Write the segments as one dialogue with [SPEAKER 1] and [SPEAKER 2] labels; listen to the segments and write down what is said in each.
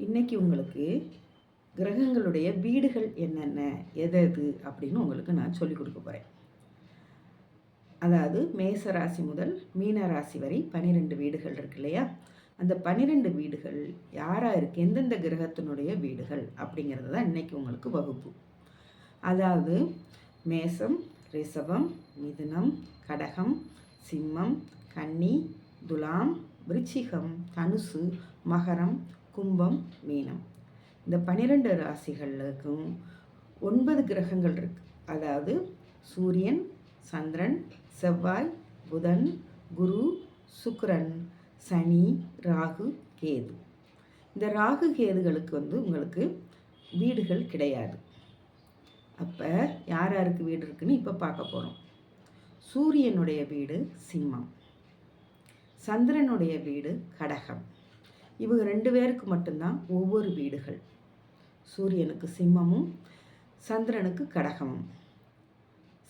[SPEAKER 1] இன்றைக்கி உங்களுக்கு கிரகங்களுடைய வீடுகள் என்னென்ன எது எது அப்படின்னு உங்களுக்கு நான் சொல்லிக் கொடுக்க போகிறேன். அதாவது மேச ராசி முதல் மீன ராசி வரை 12 வீடுகள் இருக்கு இல்லையா? அந்த 12 வீடுகள் யாராக இருக்குது, எந்தெந்த கிரகத்தினுடைய வீடுகள் அப்படிங்கிறது தான் இன்றைக்கி உங்களுக்கு வகுப்பு. அதாவது மேசம், ரிஷபம், மிதுனம், கடகம், சிம்மம், கன்னி, துலாம், விருச்சிகம், தனுசு, மகரம், கும்பம், மீனம். இந்த 12 ராசிகளுக்கும் 9 கிரகங்கள் இருக்கு. அதாவது சூரியன், சந்திரன், செவ்வாய், புதன், குரு, சுக்கிரன், சனி, ராகு, கேது. இந்த ராகு கேதுகளுக்கு உங்களுக்கு வீடுகள் கிடையாது. அப்போ யார் யாருக்கு வீடு இருக்குன்னு இப்போ பார்க்க போகிறோம். சூரியனுடைய வீடு சிம்மம், சந்திரனுடைய வீடு கடகம். இவங்க 2 பேருக்கு மட்டும்தான் ஒவ்வொரு வீடுகள். சூரியனுக்கு சிம்மமும் சந்திரனுக்கு கடகமும்.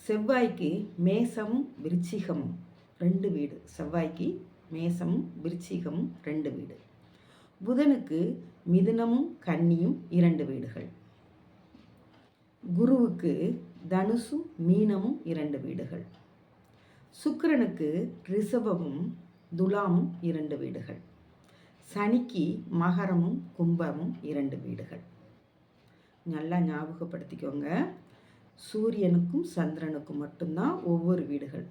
[SPEAKER 1] செவ்வாய்க்கு மேசமும் விருச்சிகமும் 2 வீடு. செவ்வாய்க்கு மேசமும் விருச்சிகமும் 2 வீடு. புதனுக்கு மிதுனமும் கன்னியும் 2 வீடுகள். குருவுக்கு தனுசும் மீனமும் 2 வீடுகள். சுக்கிரனுக்கு ரிஷபமும் துலாமும் 2 வீடுகள். சனிக்கு மகரமும் கும்பமும் 2 வீடுகள். நல்லா ஞாபகப்படுத்திக்கோங்க. சூரியனுக்கும் சந்திரனுக்கும் மட்டும்தான் ஒவ்வொரு வீடுகள்.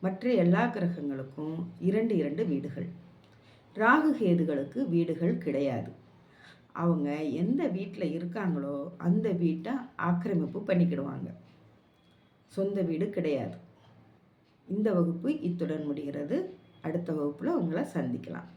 [SPEAKER 1] மற்ற எல்லா கிரகங்களுக்கும் 2 வீடுகள். ராகு கேதுகளுக்கு வீடுகள் கிடையாது. அவங்க எந்த வீட்டில் இருக்காங்களோ அந்த வீட்டை ஆக்கிரமிப்பு பண்ணிக்கிடுவாங்க. சொந்த வீடு கிடையாது. இந்த வகுப்பு இத்துடன் முடிகிறது. அடுத்த வகுப்பில் உங்களை சந்திக்கலாம்.